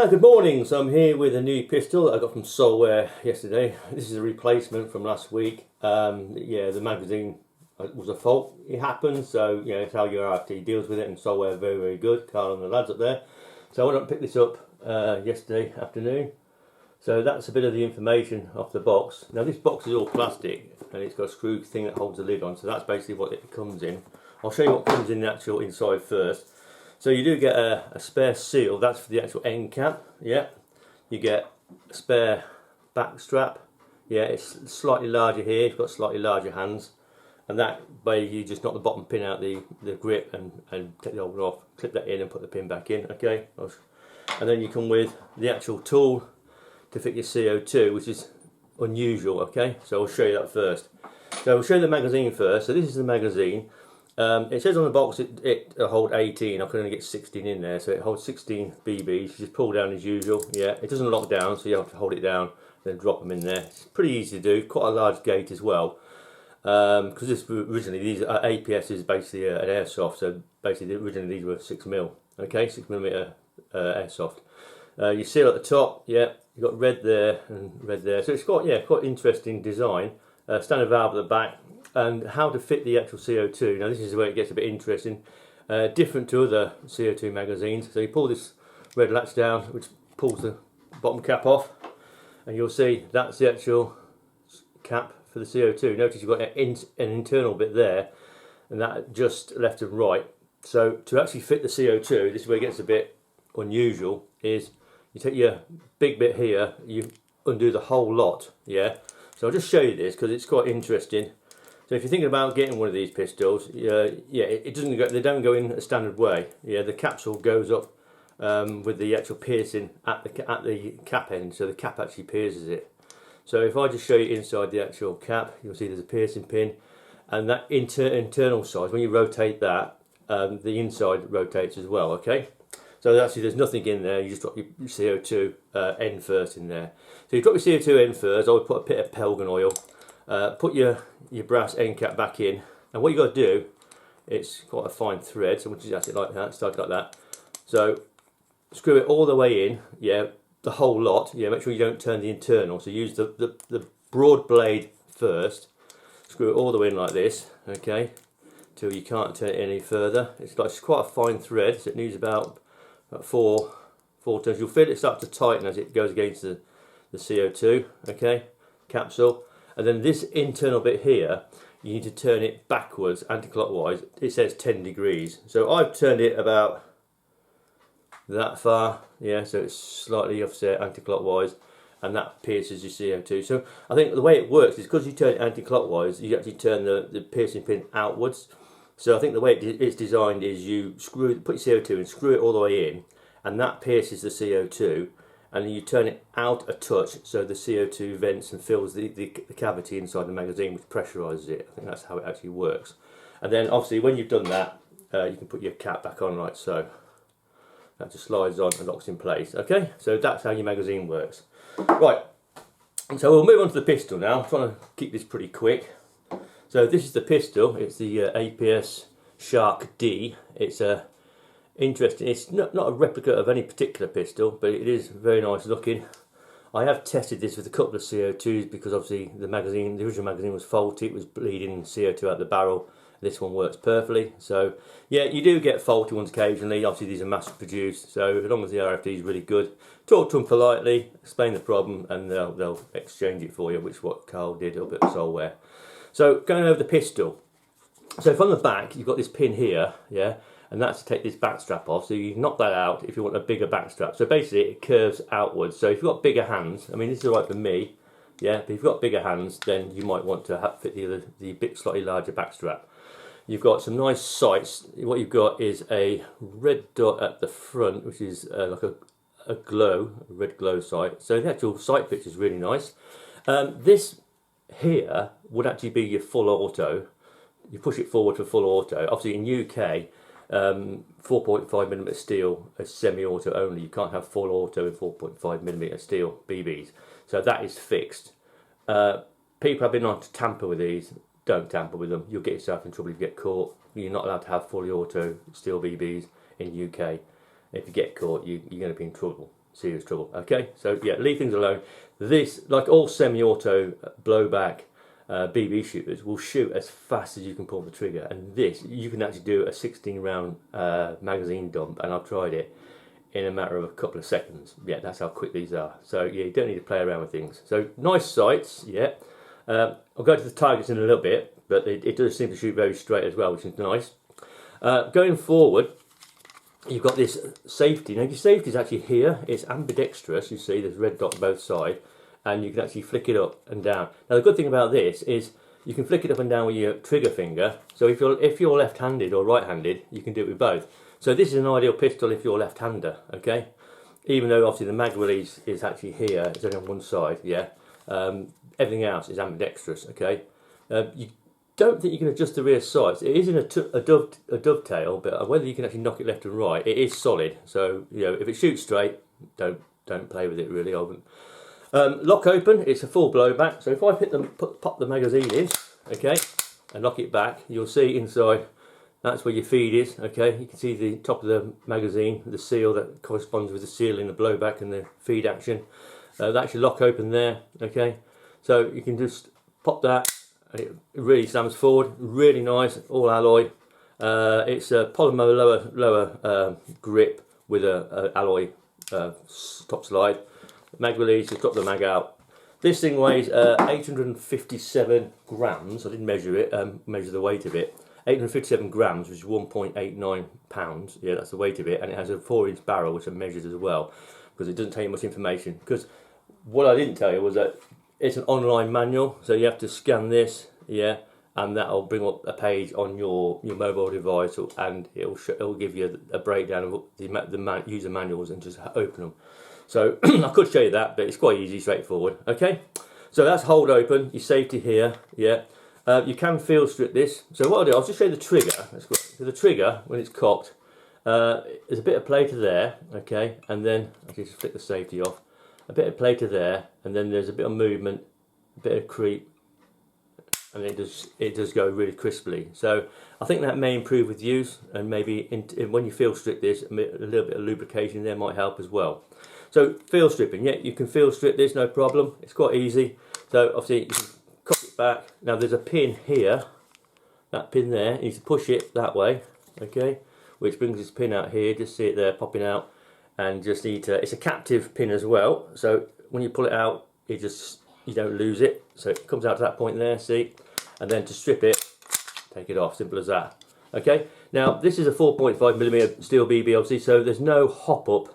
Good morning. So I'm here with a new pistol that I got from Solware yesterday. This is a replacement from last week. Yeah, the magazine was a fault. It happens, so you know it's how your RFD deals with it, and Solware are very, very good. Carl and the lads up there. So I went up and picked this up yesterday afternoon. So that's a bit of the information off the box. Now this box is all plastic and it's got a screw thing that holds the lid on. So that's basically what it comes in. I'll show you what comes in the actual inside first. So you do get a spare seal, that's for the actual end cap, yeah. You get a spare back strap, yeah, it's slightly larger here, it's got slightly larger hands. And that way you just knock the bottom pin out the grip and take the old one off, clip that in and put the pin back in, okay. And then you come with the actual tool to fit your CO2, which is unusual, okay. So I'll show you that first. So we'll show you the magazine first. So this is the magazine. It says on the box it hold 18. I can only get 16 in there, so it holds 16 BBs. You just pull down as usual. Yeah, it doesn't lock down, so you have to hold it down, then drop them in there. It's pretty easy to do. Quite a large gate as well, because this originally these APS is basically an airsoft. So basically, originally these were 6mm. Okay, 6mm airsoft. You seal at the top. Yeah, you've got red there and red there. So it's got quite interesting design. Standard valve at the back. And how to fit the actual CO2. Now this is where it gets a bit interesting. Different to other CO2 magazines. So you pull this red latch down, which pulls the bottom cap off, and you'll see that's the actual cap for the CO2. Notice you've got an internal bit there, and that just left and right. So to actually fit the CO2, this is where it gets a bit unusual, is you take your big bit here, you undo the whole lot, yeah? So I'll just show you this because it's quite interesting. So if you're thinking about getting one of these pistols, it doesn't go. They don't go in a standard way. Yeah, the capsule goes up with the actual piercing at the cap end, so the cap actually pierces it. So if I just show you inside the actual cap, you'll see there's a piercing pin, and that internal side. When you rotate that, the inside rotates as well. Okay. So actually, there's nothing in there. You just drop your CO2 end first in there. So you drop your CO2 end first. I would put a bit of Pelgan oil. Put your brass end cap back in, and what you got to do, it's quite a fine thread, so we'll just actually like that, start like that. So screw it all the way in, yeah, the whole lot, yeah. Make sure you don't turn the internal. So use the broad blade first. Screw it all the way in like this, okay, till you can't turn it any further. It's quite a fine thread, so it needs about four turns. You'll feel it start to tighten as it goes against the CO2, okay, capsule. And then this internal bit here, you need to turn it backwards, anti-clockwise. It says 10 degrees. So I've turned it about that far, yeah, so it's slightly offset anti-clockwise, and that pierces your CO2. So I think the way it works is because you turn it anti-clockwise, you actually turn the piercing pin outwards. So I think the way it's designed is you put your CO2 and screw it all the way in, and that pierces the CO2. And then you turn it out a touch so the CO2 vents and fills the cavity inside the magazine, which pressurises it. I think that's how it actually works. And then obviously when you've done that, you can put your cap back on like so. That just slides on and locks in place. Okay, so that's how your magazine works. Right, so we'll move on to the pistol now. I'm trying to keep this pretty quick. So this is the pistol. It's the APS Shark D. It's a interesting. It's not a replica of any particular pistol, but it is very nice looking. I have tested this with a couple of CO2s because obviously the original magazine was faulty. It was bleeding CO2 out the barrel. This one works perfectly. So yeah, you do get faulty ones occasionally. Obviously these are mass produced, so as long as the RFD is really good, talk to them politely, explain the problem, and they'll exchange it for you, which is what Carl did up at Solware. So going over the pistol. So from the back, you've got this pin here, yeah. And that's to take this back strap off, so you knock that out if you want a bigger back strap. So basically it curves outwards, so if you've got bigger hands, I mean this is right for me, yeah, but if you've got bigger hands then you might want to fit the bit slightly larger back strap. You've got some nice sights. What you've got is a red dot at the front, which is like a red glow sight. So the actual sight pitch is really nice. This here would actually be your full auto. You push it forward for full auto. Obviously in UK, 4.5mm steel is semi-auto only. You can't have full auto with 4.5mm steel BBs. So that is fixed. People have been on to tamper with these. Don't tamper with them. You'll get yourself in trouble if you get caught. You're not allowed to have fully auto steel BBs in UK. If you get caught, you're going to be in trouble. serious trouble. Okay, so yeah, leave things alone. This, like all semi-auto blowback BB shooters, will shoot as fast as you can pull the trigger, and this, you can actually do a 16 round magazine dump, and I've tried it in a matter of a couple of seconds. Yeah, that's how quick these are. So yeah, you don't need to play around with things. So nice sights, yeah. I'll go to the targets in a little bit, but it does seem to shoot very straight as well, which is nice. Going forward, you've got this safety. Now your safety is actually here. It's ambidextrous. You see there's red dot both sides, and you can actually flick it up and down. Now the good thing about this is you can flick it up and down with your trigger finger. So if you're left-handed or right-handed, you can do it with both. So this is an ideal pistol if you're left-hander. Okay, even though obviously the mag release is actually here, it's only on one side. Yeah, everything else is ambidextrous. Okay, you don't think you can adjust the rear sights. It is in a dovetail, but whether you can actually knock it left and right, it is solid. So you know, if it shoots straight, don't play with it really. I wouldn't. Lock open, it's a full blowback. So if I pop the magazine in, okay, and lock it back, you'll see inside. That's where your feed is. Okay, you can see the top of the magazine, the seal that corresponds with the seal in the blowback and the feed action. That's your lock open there. Okay, so you can just pop that. And it really slams forward, really nice, all alloy. It's a polymer lower grip with a alloy top slide. Mag release, just drop the mag out. This thing weighs 857 grams. I didn't measure it, measure the weight of it. 857 grams, which is 1.89 pounds. Yeah, that's the weight of it, and it has a 4-inch barrel, which I measured as well, because it doesn't tell you much information. Because what I didn't tell you was that it's an online manual, so you have to scan this, yeah, and that'll bring up a page on your mobile device, and it'll give you a breakdown of the user manuals and just open them. So I could show you that, but it's quite easy, straightforward. Okay, so that's hold open, your safety here, yeah. You can field strip this. So what I'll do, I'll just show you the trigger. So the trigger, when it's cocked, there's a bit of play to there, okay, and then I just flick the safety off. A bit of play to there, and then there's a bit of movement, a bit of creep, and it does go really crisply. So I think that may improve with use, and maybe when you field strip this, a little bit of lubrication there might help as well. So field stripping, yeah, you can field strip this, no problem. It's quite easy. So obviously you can cock it back. Now there's a pin here, that pin there. You need to push it that way, okay, which brings this pin out here. Just see it there popping out, and just need to. It's a captive pin as well. So when you pull it out, you don't lose it. So it comes out to that point there, see, and then to strip it, take it off. Simple as that. Okay. Now this is a 4.5mm steel BB, obviously, so there's no hop up.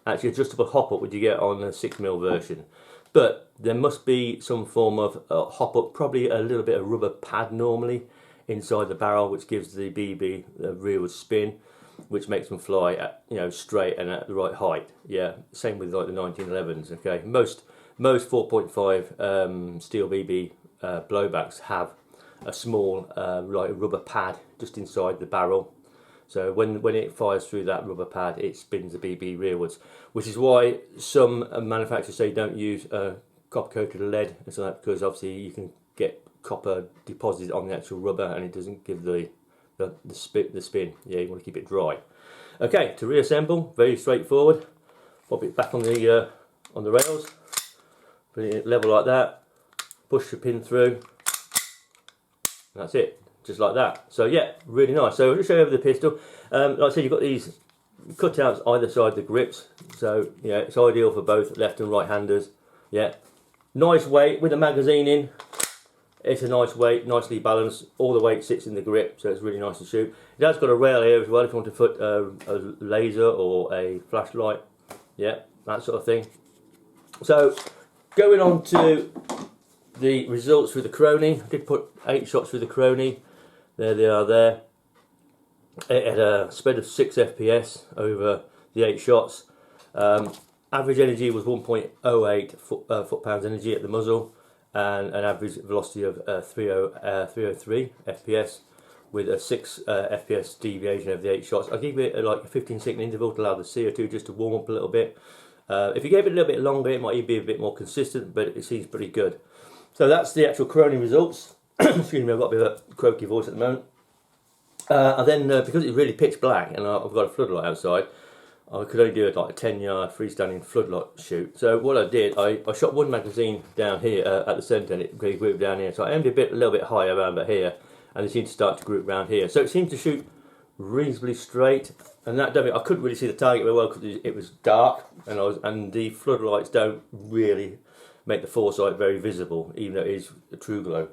Actually, adjustable hop up would you get on the 6mm version, but there must be some form of hop up, probably a little bit of rubber pad normally inside the barrel, which gives the BB a rearward spin, which makes them fly at, straight and at the right height. Yeah, same with like the 1911s. Okay, most 4.5 steel BB blowbacks have a small like rubber pad just inside the barrel. So when it fires through that rubber pad, it spins the BB rearwards, which is why some manufacturers say don't use copper-coated lead and so that, because obviously you can get copper deposited on the actual rubber and it doesn't give the spin. Yeah, you want to keep it dry. Okay, to reassemble, very straightforward. Pop it back on the rails, put it level like that, push the pin through, and that's it. Just like that. So yeah, really nice. So I'll just show you over the pistol. Like I said, you've got these cutouts either side of the grips. So yeah, it's ideal for both left and right handers. Yeah, nice weight with the magazine in. It's a nice weight, nicely balanced. All the weight sits in the grip, so it's really nice to shoot. It has got a rail here as well if you want to put a laser or a flashlight. Yeah, that sort of thing. So going on to the results through the Crony. I did put 8 shots through the Crony. There they are there. It had a spread of 6 FPS over the 8 shots. Average energy was 1.08 foot-pounds energy at the muzzle, and an average velocity of 303 FPS with a 6 FPS deviation over the 8 shots. I gave it like a 15-second interval to allow the CO2 just to warm up a little bit. If you gave it a little bit longer, it might even be a bit more consistent, but it seems pretty good. So that's the actual Crony results. Excuse me, I've got a bit of a croaky voice at the moment. And then because it's really pitch black and I've got a floodlight outside, I could only do like a 10-yard freestanding floodlight shoot. So what I did, I shot one magazine down here at the centre, and it grouped down here. So I aimed a little bit higher around about here, and it seemed to start to group around here. So it seemed to shoot reasonably straight, and that done it. I couldn't really see the target very well because it was dark, and the floodlights don't really make the foresight very visible, even though it is a true glow.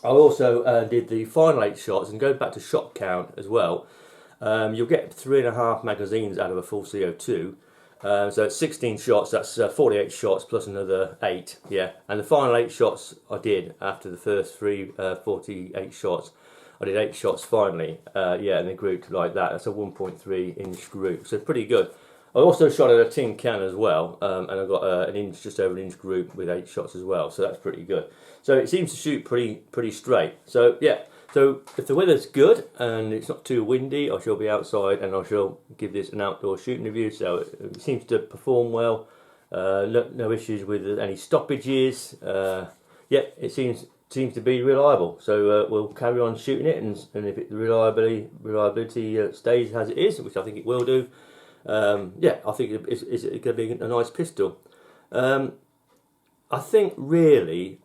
I also did the final 8 shots, and going back to shot count as well. You'll get 3.5 magazines out of a full CO2, so it's 16 shots. That's 48 shots plus another 8. Yeah, and the final 8 shots I did after the first 48 shots. I did 8 shots finally. Yeah, and they grouped like that. That's a 1.3 inch group, so pretty good. I also shot at a tin can as well, and I got just over an inch group with 8 shots as well. So that's pretty good. So it seems to shoot pretty straight. So yeah. So if the weather's good and it's not too windy, I shall be outside and I shall give this an outdoor shooting review. So it seems to perform well. No issues with any stoppages. Yeah, it seems to be reliable. So we'll carry on shooting it, and if the reliability stays as it is, which I think it will do, yeah, I think it's going to be a nice pistol. I think really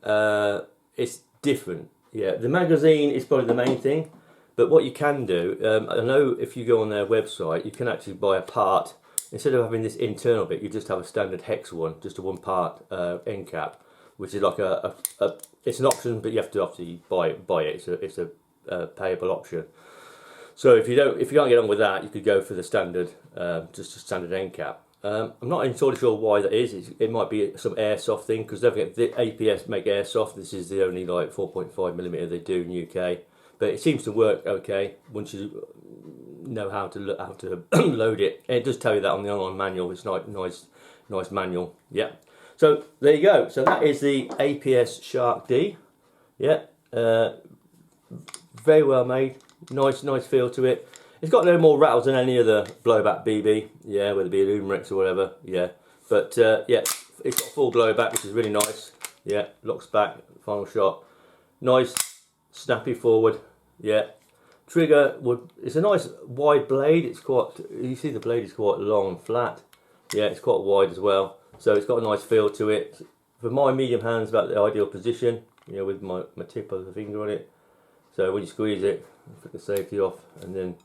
it's different. Yeah, the magazine is probably the main thing, but what you can do, I know if you go on their website, you can actually buy a part. Instead of having this internal bit, you just have a standard hex one, just a 1-part end cap, which is like it's an option, but you have to obviously buy it. It's a payable option. So if you can't get on with that, you could go for the standard, just a standard end cap. I'm not entirely sure why that is. It might be some airsoft thing, because don't forget the APS make airsoft. This is the only like 4.5mm they do in the UK, but it seems to work okay once you know how to load it. And it does tell you that on the online manual. It's nice manual. Yeah. So there you go. So that is the APS Shark D. Yeah. Very well made. Nice feel to it. It's got no more rattles than any other blowback BB, yeah, whether it be a Lumrex or whatever, yeah. But yeah, it's got full blowback, which is really nice. Yeah, locks back, final shot. Nice, snappy forward, yeah. Trigger it's a nice wide blade. It's quite, you see the blade is quite long and flat. Yeah, it's quite wide as well. So it's got a nice feel to it. For my medium hands, about the ideal position, you know, with my tip of the finger on it. So when you squeeze it, put the safety off, and then.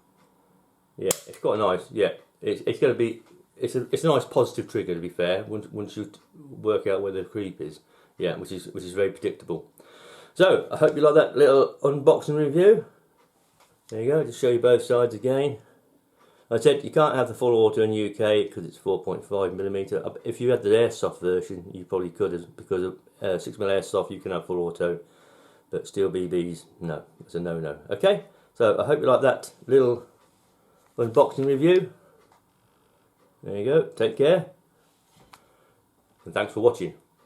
Yeah, it's quite nice. Yeah, it's going to be it's a nice positive trigger, to be fair. Once you work out where the creep is, yeah, which is very predictable. So I hope you like that little unboxing review. There you go. Just show you both sides again. I said you can't have the full auto in the UK because it's 4.5mm. If you had the airsoft version, you probably could, because of 6mm airsoft you can have full auto, but steel BBs, no, it's a no-no. Okay, so I hope you like that little unboxing review. There you go, take care, and thanks for watching.